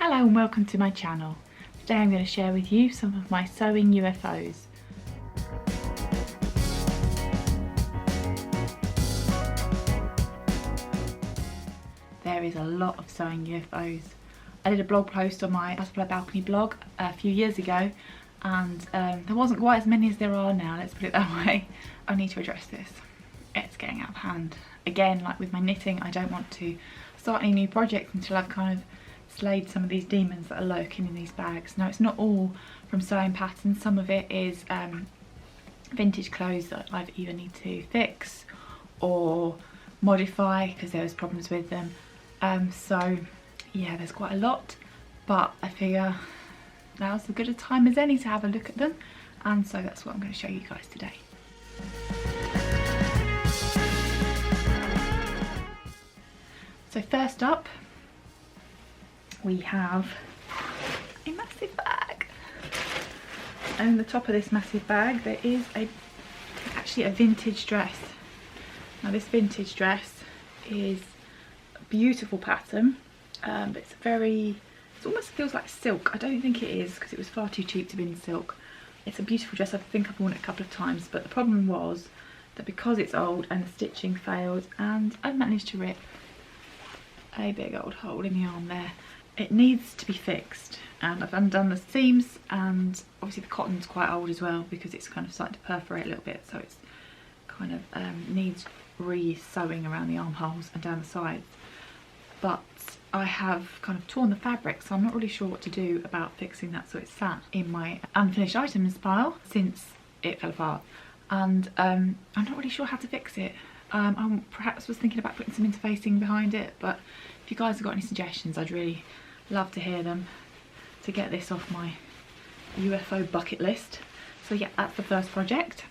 Hello and welcome to my channel. Today I'm going to share with you some of my sewing UFOs. There is a lot of sewing UFOs. I did a blog post on my Butterfly Balcony blog a few years ago and there wasn't quite as many as there are now, let's put it that way. I need to address this. It's getting out of hand. Again, like with my knitting, I don't want to start any new projects until I've kind of slayed some of these demons that are lurking in these bags. Now, it's not all from sewing patterns. Some of it is vintage clothes that I either need to fix or modify because there was problems with them. So yeah, there's quite a lot, but I figure now's as good a time as any to have a look at them, and so that's what I'm going to show you guys today. So first up, we have a massive bag, and in the top of this massive bag there is actually a vintage dress. Now this vintage dress is a beautiful pattern, but it almost feels like silk. I don't think it is because it was far too cheap to be in silk. It's a beautiful dress. I think I've worn it a couple of times, but the problem was that because it's old and the stitching failed and I managed to rip a big old hole in the arm there. It needs to be fixed, and I've undone the seams, and obviously the cotton's quite old as well because it's kind of starting to perforate a little bit, so it's kind of needs re-sewing around the armholes and down the sides. But I have kind of torn the fabric, so I'm not really sure what to do about fixing that, so it's sat in my unfinished items pile since it fell apart, and I'm not really sure how to fix it. I perhaps was thinking about putting some interfacing behind it, but if you guys have got any suggestions, I'd really love to hear them to get this off my UFO bucket list. So yeah, that's the first project.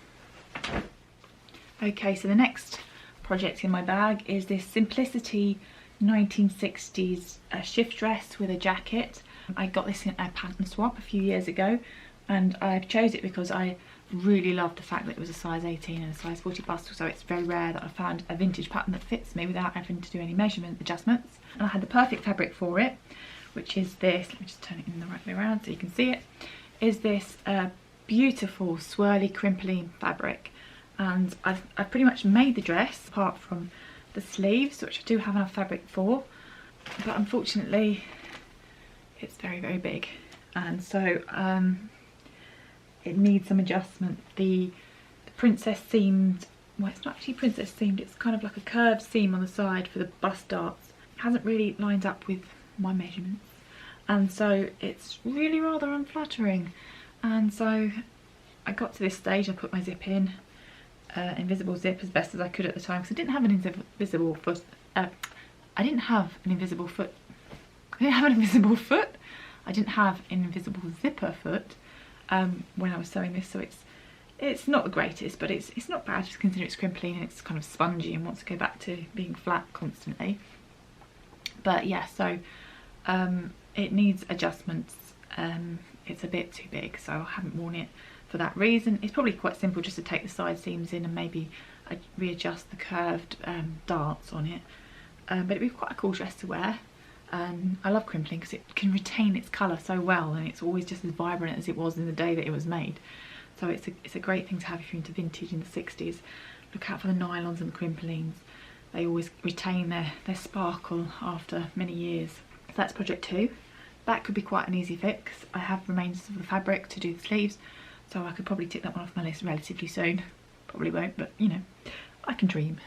Okay, so the next project in my bag is this Simplicity 1960s shift dress with a jacket. I got this in a pattern swap a few years ago, and I chose it because I really love the fact that it was a size 18 and a size 40 bust, so it's very rare that I found a vintage pattern that fits me without having to do any measurement adjustments. And I had the perfect fabric for it, which is this, let me just turn it in the right way around so you can see it, is this beautiful swirly crimply fabric. And I've pretty much made the dress apart from the sleeves, which I do have enough fabric for, but unfortunately it's very, very big, and so it needs some adjustment. The princess seamed, well, it's not actually princess seamed, it's kind of like a curved seam on the side for the bust darts. It hasn't really lined up with my measurements, and so it's really rather unflattering. And so I got to this stage, I put my zip in, invisible zip as best as I could at the time, because I didn't have an invisible foot. I didn't have an invisible zipper foot when I was sewing this, so it's not the greatest, but it's not bad just considering it's crimply and it's kind of spongy and wants to go back to being flat constantly. But yeah, so it needs adjustments. It's a bit too big, so I haven't worn it for that reason. It's probably quite simple just to take the side seams in and maybe readjust the curved darts on it, but it'd be quite a cool dress to wear. I love crimpling because it can retain its colour so well, and it's always just as vibrant as it was in the day that it was made. So it's a great thing to have if you're into vintage in the 60s. Look out for the nylons and the crimplings. They always retain their sparkle after many years. So that's project 2. That could be quite an easy fix. I have remains of the fabric to do the sleeves, so I could probably tick that one off my list relatively soon. Probably won't, but you know, I can dream.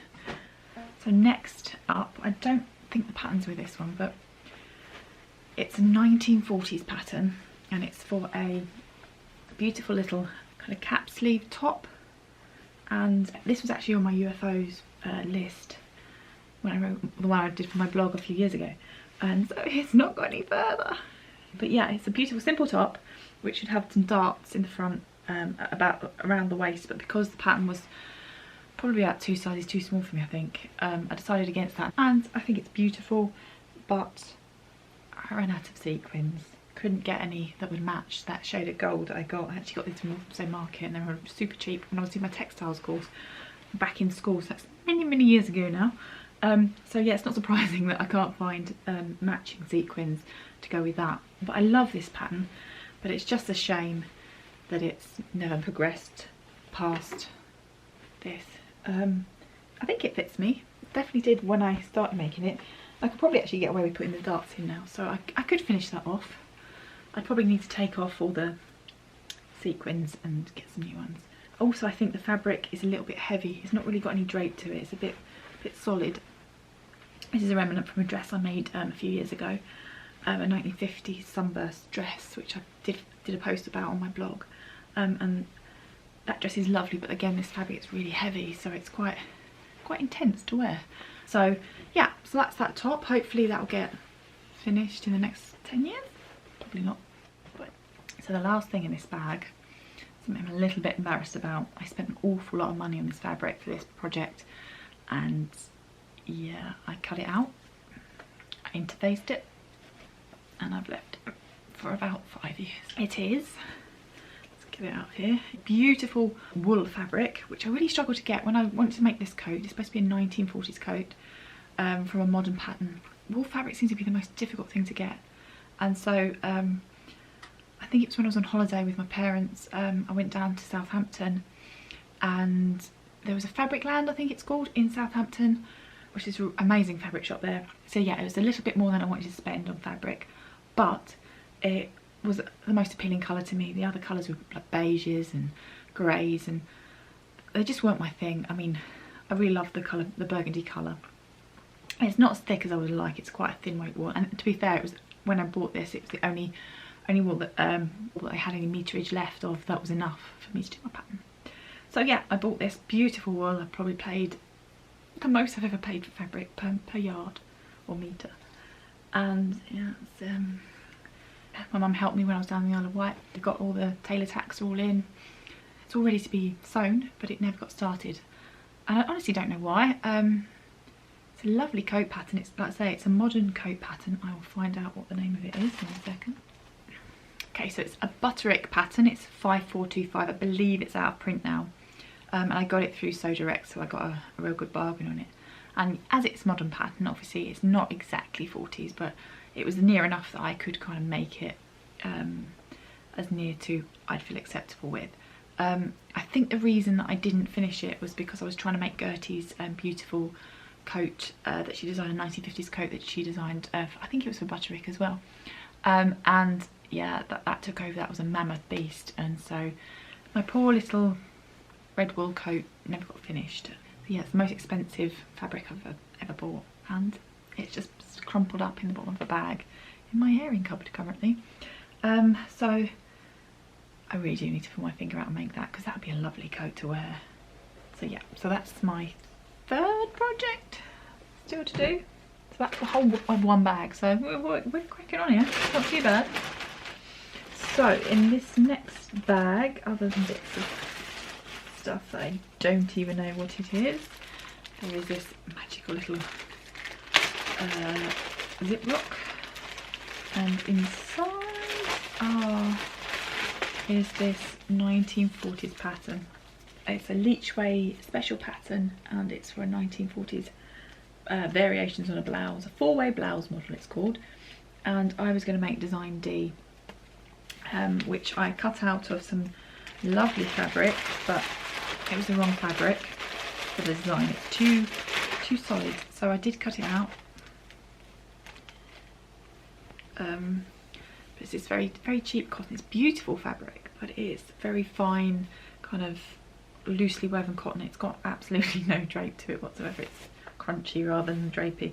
So next up, I don't think the pattern's with this one, but it's a 1940s pattern, and it's for a beautiful little kind of cap sleeve top. And this was actually on my UFOs list when I wrote the one I did for my blog a few years ago, and so it's not got any further. But yeah, it's a beautiful simple top which should have some darts in the front about around the waist, but because the pattern was probably about 2 sizes too small for me, I think, I decided against that. And I think it's beautiful, but I ran out of sequins. Couldn't get any that would match that shade of gold that I got. I actually got these from Same Market, and they were super cheap when I was doing my textiles course back in school, so that's many, many years ago now. So yeah, it's not surprising that I can't find matching sequins to go with that. But I love this pattern, but it's just a shame that it's never progressed past this. I think it fits me. It definitely did when I started making it. I could probably actually get away with putting the darts in now, so I could finish that off. I'd probably need to take off all the sequins and get some new ones. Also, I think the fabric is a little bit heavy. It's not really got any drape to it. It's a bit solid. This is a remnant from a dress I made a few years ago, a 1950s Sunburst dress, which I did a post about on my blog. And that dress is lovely, but again, this fabric is really heavy, so it's quite intense to wear. So yeah, so that's that top. Hopefully that'll get finished in the next 10 years. Probably not. But so the last thing in this bag, something I'm a little bit embarrassed about. I spent an awful lot of money on this fabric for this project, and yeah, I cut it out, I interfaced it, and I've left it for about 5 years. It is, let's get it out here, beautiful wool fabric, which I really struggled to get when I wanted to make this coat. It's supposed to be a 1940s coat from a modern pattern. Wool fabric seems to be the most difficult thing to get, and so I think it was when I was on holiday with my parents. I went down to Southampton, and there was a Fabric Land, I think it's called, in Southampton, which is an amazing fabric shop there. So yeah, it was a little bit more than I wanted to spend on fabric, but it was the most appealing colour to me. The other colours were like beiges and greys, and they just weren't my thing. I mean, I really love the colour, the burgundy colour. It's not as thick as I would like. It's quite a thin weight wool, and to be fair, it was when I bought this, it was the only wool that I had any meterage left of that was enough for me to do my pattern. So yeah, I bought this beautiful wool. I probably paid the most I've ever paid for fabric per yard or metre. And yeah, it's, my mum helped me when I was down in the Isle of Wight. I got all the tailor tacks all in. It's all ready to be sewn, but it never got started. And I honestly don't know why. It's a lovely coat pattern. It's, like I say, it's a modern coat pattern. I will find out what the name of it is in a second. Okay, so it's a Butterick pattern. It's 5425. I believe it's out of print now. And I got it through Sew Direct, so I got a real good bargain on it. And as it's modern pattern, obviously it's not exactly 40s, but it was near enough that I could kind of make it as near to I'd feel acceptable with. I think the reason that I didn't finish it was because I was trying to make Gerties' beautiful coat that she designed, a 1950s coat that she designed, I think it was for Butterick as well. And yeah, that took over. That was a mammoth beast, and so my poor little red wool coat never got finished. So yeah, it's the most expensive fabric I've ever bought, and it's just crumpled up in the bottom of a bag in my airing cupboard currently. So I really do need to pull my finger out and make that, because that would be a lovely coat to wear. So yeah, so that's my third project still to do. So that's the whole of one bag, so we're cracking on here, not too bad. So in this next bag, other than bits of stuff that I don't even know what it is, there is this magical little ziplock, and inside is this 1940s pattern. It's a Leachway special pattern, and it's for a 1940s variations on a blouse, a 4-way blouse model it's called. And I was going to make design D, which I cut out of some lovely fabric, but it was the wrong fabric for the design. It's too solid, so I did cut it out. But it's this very cheap cotton. It's beautiful fabric, but it is very fine, kind of loosely woven cotton. It's got absolutely no drape to it whatsoever. It's crunchy rather than drapey,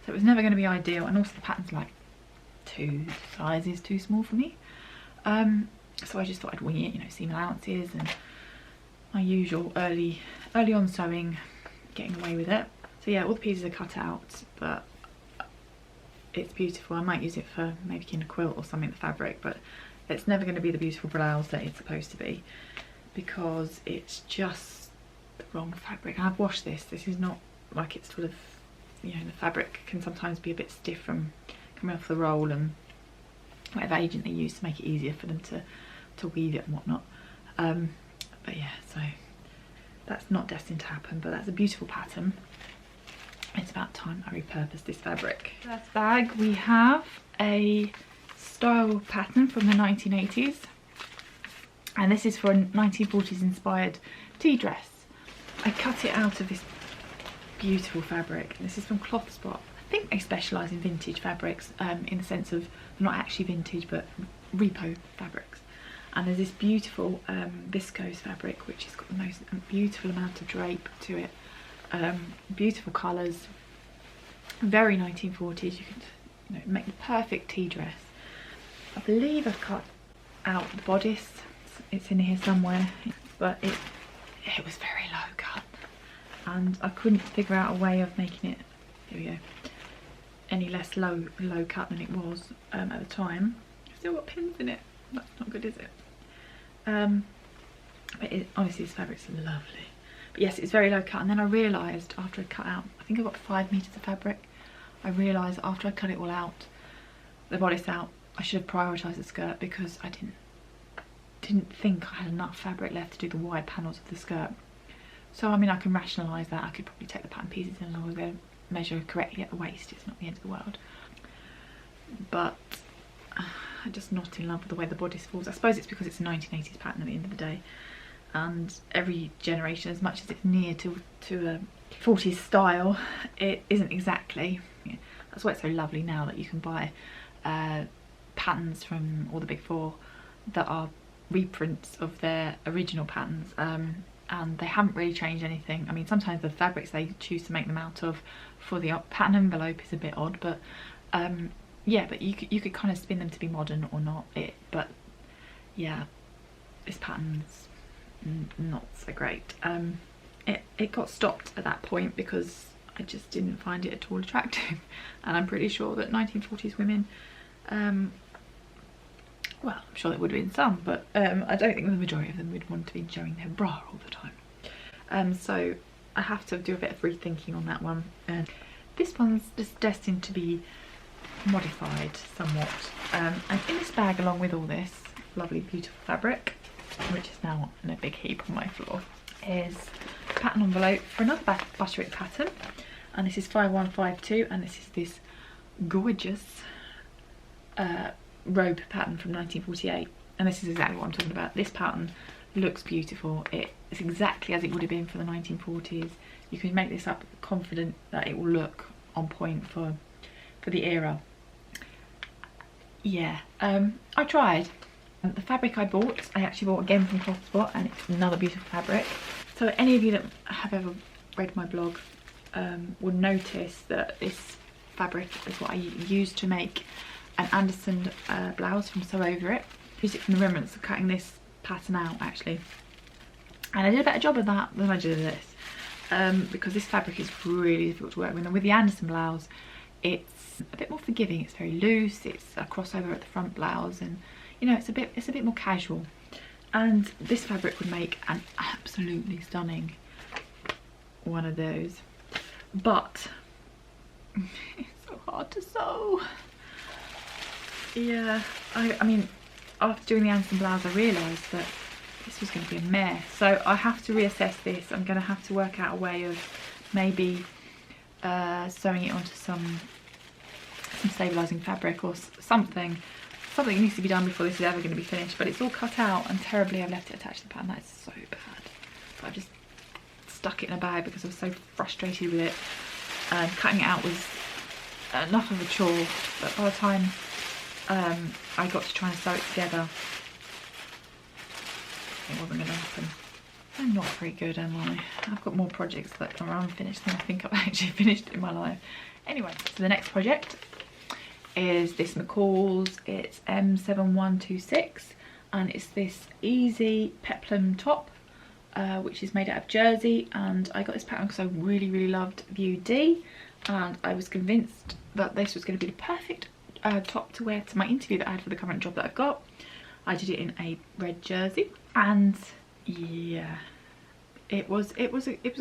so it was never going to be ideal. And also the pattern's like 2 sizes too small for me. So I just thought I'd wing it, you know, seam allowances and my usual early on sewing, getting away with it. So yeah, all the pieces are cut out, but it's beautiful. I might use it for making a quilt or something, the fabric, but it's never going to be the beautiful blouse that it's supposed to be, because it's just the wrong fabric. And I've washed this. This is not like it's sort of, you know, the fabric can sometimes be a bit stiff from coming off the roll and whatever agent they use to make it easier for them to weave it and whatnot. But yeah, so that's not destined to happen, but that's a beautiful pattern. it's about time I repurposed this fabric. First bag, we have a style pattern from the 1980s, and this is for a 1940s inspired tea dress. I cut it out of this beautiful fabric. This is from Clothspot. I think they specialise in vintage fabrics, in the sense of not actually vintage but repo fabrics. And there's this beautiful viscose fabric which has got the most beautiful amount of drape to it. Beautiful colours, very 1940s. You could make the perfect tea dress. I believe I've cut out the bodice. It's in here somewhere, but it was very low cut, and I couldn't figure out a way of making it, here we go, any less low cut than it was at the time. Still got pins in it. That's not good, is it? But honestly, this fabric's lovely. But yes, it's very low cut. And then I realised after I cut out, I think I got 5 meters of fabric. I realised after I cut it all out, the bodice out, I should have prioritised the skirt, because I didn't think I had enough fabric left to do the wide panels of the skirt. So I mean, I can rationalise that. I could probably take the pattern pieces in and I would measure correctly at the waist. It's not the end of the world. But I'm just not in love with the way the bodice falls. I suppose it's because it's a 1980s pattern at the end of the day, and every generation, as much as it's near to a 40s style, it isn't exactly. That's why it's so lovely now that you can buy patterns from all the big four that are reprints of their original patterns, and they haven't really changed anything. I mean, sometimes the fabrics they choose to make them out of for the pattern envelope is a bit odd, but yeah, but you could kind of spin them to be modern or not. But yeah, this pattern's not so great. It got stopped at that point because I just didn't find it at all attractive, and I'm pretty sure that 1940s women, well, I'm sure there would have been some, but I don't think the majority of them would want to be showing their bra all the time. So I have to do a bit of rethinking on that one. This one's just destined to be modified somewhat. And in this bag, along with all this lovely beautiful fabric, which is now in a big heap on my floor, is a pattern envelope for another Butterick pattern, and this is 5152, and this is this gorgeous robe pattern from 1948, and this is exactly what I'm talking about. This pattern looks beautiful. It's exactly as it would have been for the 1940s. You can make this up confident that it will look on point for the era. Yeah, I tried. The fabric I bought, I actually bought again from Clothspot, and it's another beautiful fabric. So any of you that have ever read my blog will notice that this fabric is what I used to make an Anderson blouse from Sew Over It. Used it from the remnants of cutting this pattern out, actually, and I did a better job of that than I did of this, because this fabric is really difficult to work with. And with the Anderson blouse, it's a bit more forgiving. It's very loose. It's a crossover at the front blouse, and you know, it's a bit more casual. And this fabric would make an absolutely stunning one of those, but it's so hard to sew. Yeah, I mean, after doing the Anderson blouse, I realised that this was going to be a mess. So I have to reassess this. I'm going to have to work out a way of maybe sewing it onto some stabilising fabric or something. Something needs to be done before this is ever going to be finished. But it's all cut out, and terribly I've left it attached to the pattern. That is so bad. But I've just stuck it in a bag because I was so frustrated with it. Cutting it out was enough of a chore, but by the time I got to try and sew it together, it wasn't going to happen. I'm not very good, am I? I've got more projects that are unfinished than I think I've actually finished in my life. Anyway, so the next project is this McCalls. It's M7126, and it's this easy peplum top, which is made out of jersey. And I got this pattern because I really loved View D, and I was convinced that this was going to be the perfect top to wear to my interview that I had for the current job that I've got. I did it in a red jersey, and yeah, it was a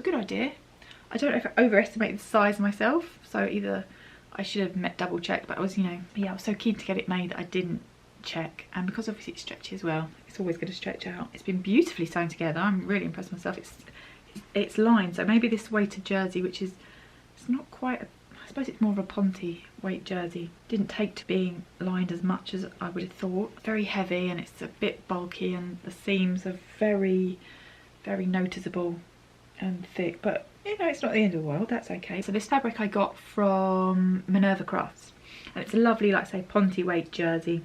good idea. I don't know if I overestimated the size myself, so either I should have double checked, but I was, you know, yeah, I was so keen to get it made that I didn't check. And because obviously it's stretchy as well, it's always going to stretch out. It's been beautifully sewn together. I'm really impressed with myself. It's lined, so maybe this weighted jersey, which is, it's it's not quite I suppose it's more of a Ponte weight jersey. Didn't take to being lined as much as I would have thought. Very heavy, and it's a bit bulky, and the seams are very, very noticeable and thick, but you know, it's not the end of the world, that's okay. So this fabric I got from Minerva Crafts, and it's a lovely, like I say, Ponte weight jersey,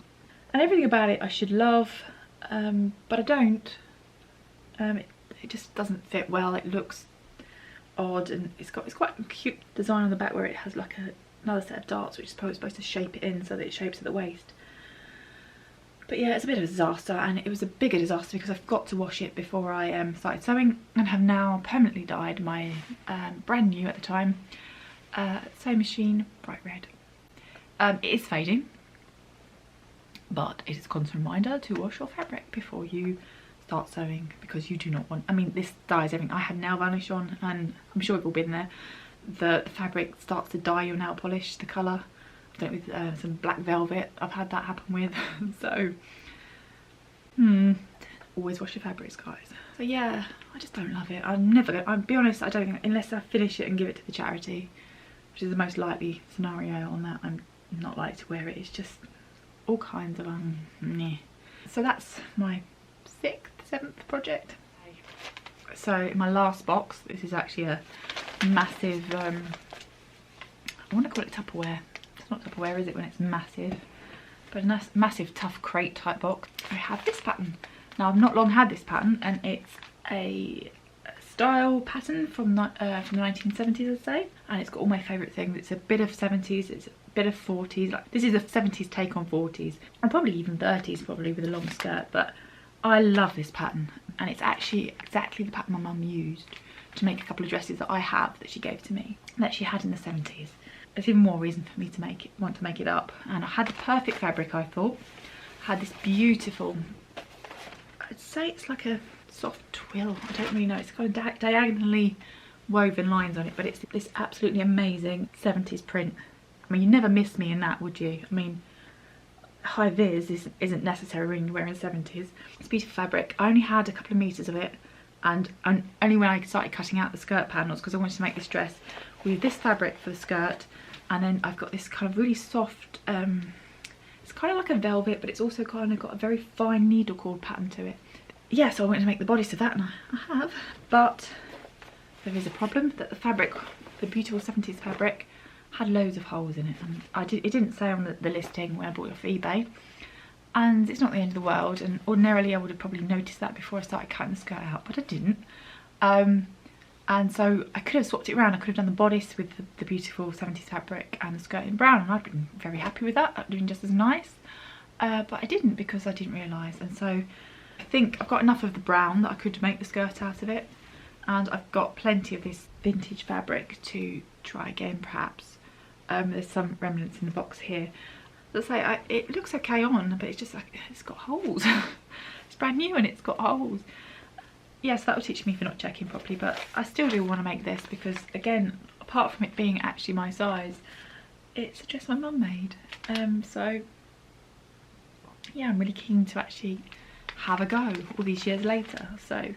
and everything about it I should love, but I don't. It just doesn't fit well. It looks odd, and it's quite a cute design on the back where it has like another set of darts which is probably supposed to shape it in so that it shapes at the waist. But yeah, it's a bit of a disaster, and it was a bigger disaster because I've got to wash it before I started sewing, and have now permanently dyed my brand new at the time sewing machine bright red. It is fading, but it is a constant reminder to wash your fabric before you start sewing, because you do not want, I mean, this dyes everything. I had nail varnish on, and I'm sure we've all been there. The fabric starts to dye your nail polish, the colour. I've done it with some black velvet. I've had that happen with. So, always wash your fabrics, guys. So yeah, I just don't love it. I'm never gonna, I'll be honest, I don't think, unless I finish it and give it to the charity, which is the most likely scenario on that, I'm not likely to wear it. It's just all kinds of meh. So that's my 6th, 7th project. So in my last box, this is actually a massive, I want to call it Tupperware. It's not Tupperware, is it, when it's massive? But a nice, massive tough crate type box. I have this pattern. Now I've not long had this pattern, and it's a style pattern from the 1970s, I'd say. And it's got all my favourite things. It's a bit of 70s, it's a bit of 40s. Like, this is a 70s take on 40s, and probably even 30s, probably with a long skirt. But I love this pattern, and it's actually exactly the pattern my mum used to make a couple of dresses that I have that she gave to me, that she had in the 70s. There's even more reason for me to want to make it up. And I had the perfect fabric, I thought. I had this beautiful, I'd say it's like a soft twill, I don't really know, it's got diagonally woven lines on it, but it's this absolutely amazing 70s print. I mean, you never miss me in that, would you? I mean, high vis isn't necessary when you're wearing 70s. It's beautiful fabric. I only had a couple of meters of it, and only when I started cutting out the skirt panels, because I wanted to make this dress with this fabric for the skirt, and then I've got this kind of really soft, it's kind of like a velvet, but it's also kind of got a very fine needle cord pattern to it. Yeah, so I wanted to make the bodice of that, and I have, but there is a problem, that the fabric, the beautiful 70s fabric, had loads of holes in it, and it didn't say on the listing when I bought it off eBay, and it's not the end of the world, and ordinarily I would have probably noticed that before I started cutting the skirt out, but I didn't. And so I could have swapped it around. I could have done the bodice with the beautiful 70s fabric and the skirt in brown, and I'd been very happy with that. That would have been just as nice, but I didn't, because I didn't realise. And so I think I've got enough of the brown that I could make the skirt out of it, and I've got plenty of this vintage fabric to try again, perhaps. There's some remnants in the box here. Let's say it looks okay on, but it's just like, it's got holes. It's brand new and it's got holes. Yes, that will teach me for not checking properly, but I still do want to make this because, again, apart from it being actually my size, it's a dress my mum made. So yeah, I'm really keen to actually have a go all these years later. So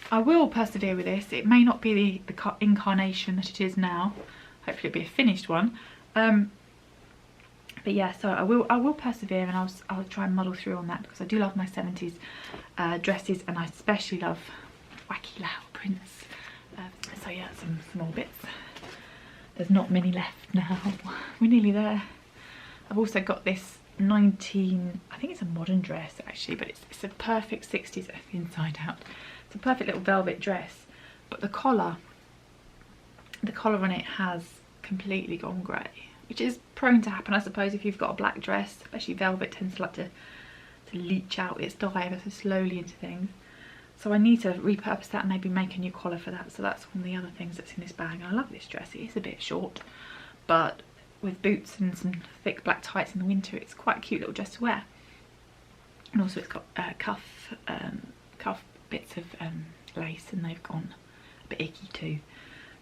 I will persevere with this. It may not be the incarnation that it is now. Hopefully it'll be a finished one. But yeah, so I will persevere, and I'll try and muddle through on that, because I do love my 70s dresses, and I especially love wacky loud prints. So yeah, some more bits. There's not many left now. We're nearly there. I've also got this I think it's a modern dress actually, but it's a perfect 60s inside out. It's a perfect little velvet dress, but the collar on it has completely gone grey, which is prone to happen, I suppose, if you've got a black dress. Especially velvet tends to like to leach out its dye ever so slowly into things. So I need to repurpose that and maybe make a new collar for that. So that's one of the other things that's in this bag. And I love this dress. It is a bit short, but with boots and some thick black tights in the winter, it's quite a cute little dress to wear. And also it's got cuff bits of lace, and they've gone a bit icky too.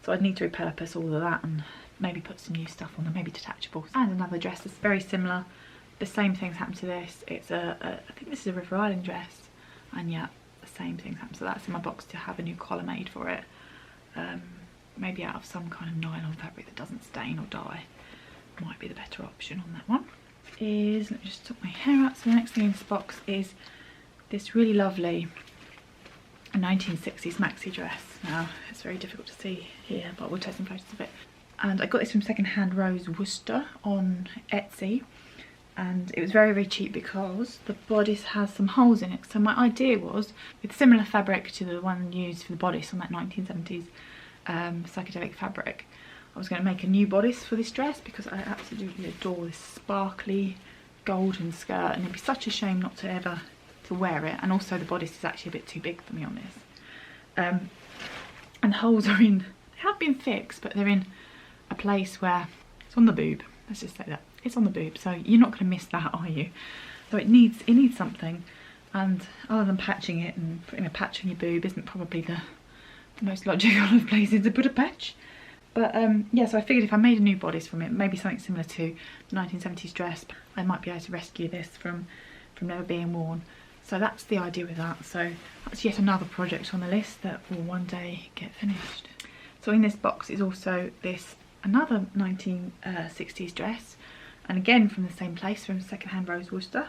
So I'd need to repurpose all of that and maybe put some new stuff on them, maybe detachables. And another dress that's very similar. The same things happen to this. It's I think this is a River Island dress, and yeah, the same things happen. So that's in my box to have a new collar made for it. maybe out of some kind of nylon fabric that doesn't stain or dye. Might be the better option on that one. Let me just sort my hair out. So the next thing in this box is this really lovely 1960s maxi dress. Now it's very difficult to see here, but we'll take some photos of it. And I got this from Secondhand Rose Worcester on Etsy, and it was very, very cheap because the bodice has some holes in it. So my idea was, with similar fabric to the one used for the bodice on that 1970s psychedelic fabric, I was going to make a new bodice for this dress because I absolutely adore this sparkly golden skirt, and it'd be such a shame not to ever to wear it. And also the bodice is actually a bit too big for me on this. And the holes are in, they have been fixed, but they're in a place where it's on the boob. Let's just say that it's on the boob, so you're not going to miss that, are you? So it needs something, and other than patching it, and putting a patch on your boob isn't probably the most logical of places to put a patch. But yeah, so I figured if I made a new bodice from it, maybe something similar to the 1970s dress, I might be able to rescue this from never being worn. So that's the idea with that. So that's yet another project on the list that will one day get finished. So in this box is also another 1960s dress, and again from the same place, from Secondhand Rose Worcester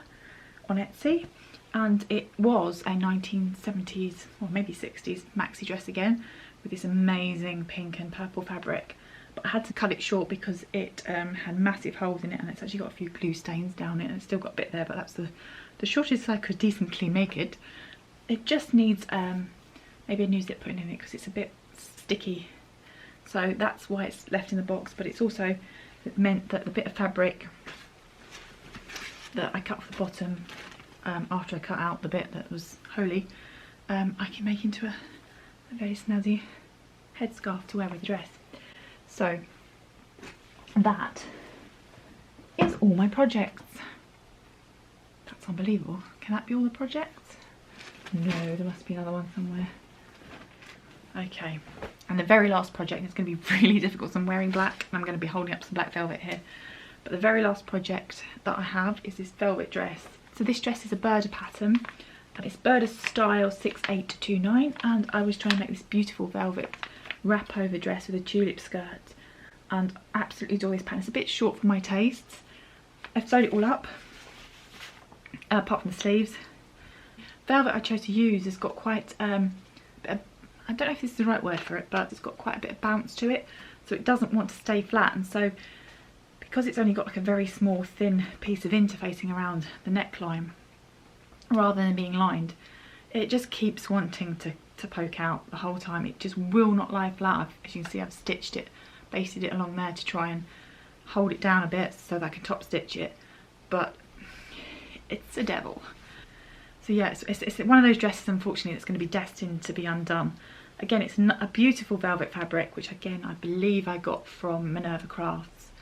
on Etsy. And it was a 1970s, or maybe 60s maxi dress again, with this amazing pink and purple fabric. But I had to cut it short because it had massive holes in it, and it's actually got a few glue stains down it, and it's still got a bit there, but that's the shortest I could decently make it. It just needs maybe a new zip put in it because it's a bit sticky. So that's why it's left in the box, but it's also meant that the bit of fabric that I cut off the bottom after I cut out the bit that was holy, I can make into a very snazzy headscarf to wear with the dress. So that is all my projects. That's unbelievable. Can that be all the projects? No, there must be another one somewhere. Okay, and the very last project is going to be really difficult, so I'm wearing black and I'm going to be holding up some black velvet here. But the very last project that I have is this velvet dress. So this dress is a Burda pattern. It's Burda Style 6829, and I was trying to make this beautiful velvet wrap over dress with a tulip skirt, and I absolutely adore this pattern. It's a bit short for my tastes. I've sewed it all up, apart from the sleeves. Velvet I chose to use has got quite I don't know if this is the right word for it, but it's got quite a bit of bounce to it, so it doesn't want to stay flat. And so because it's only got like a very small thin piece of interfacing around the neckline rather than being lined, it just keeps wanting to poke out the whole time. It just will not lie flat. As you can see, I've stitched it, basted it along there to try and hold it down a bit so that I can top stitch it, but it's a devil. So yeah, it's one of those dresses, unfortunately, that's going to be destined to be undone. Again, it's a beautiful velvet fabric, which again I believe I got from Minerva Crafts,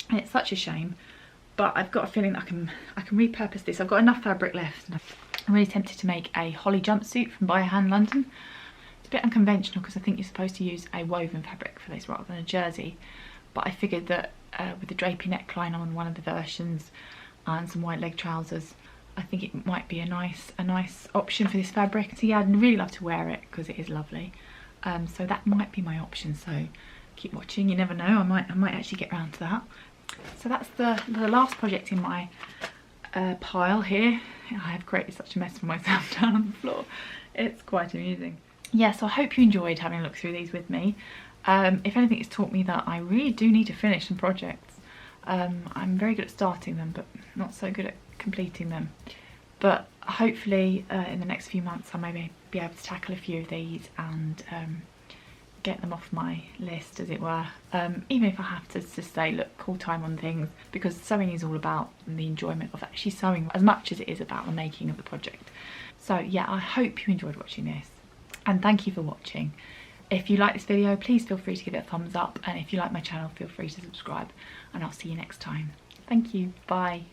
and it's such a shame, but I've got a feeling that I can repurpose this. I've got enough fabric left, and I'm really tempted to make a holly jumpsuit from By Hand London. It's a bit unconventional because I think you're supposed to use a woven fabric for this rather than a jersey, but I figured that with the drapey neckline on one of the versions and some white leg trousers, I think it might be a nice option for this fabric. So yeah, I'd really love to wear it because it is lovely. So that might be my option. So keep watching. You never know. I might actually get around to that. So that's the last project in my pile here. I have created such a mess for myself down on the floor. It's quite amusing. Yeah. So I hope you enjoyed having a look through these with me. If anything, it's taught me that I really do need to finish some projects. I'm very good at starting them, but not so good at completing them. But hopefully in the next few months I may be able to tackle a few of these and get them off my list, as it were, even if I have to just say, look, call time on things, because sewing is all about the enjoyment of actually sewing as much as it is about the making of the project. So yeah, I hope you enjoyed watching this, and thank you for watching. If you like this video, please feel free to give it a thumbs up, and if you like my channel, feel free to subscribe, and I'll see you next time. Thank you, bye.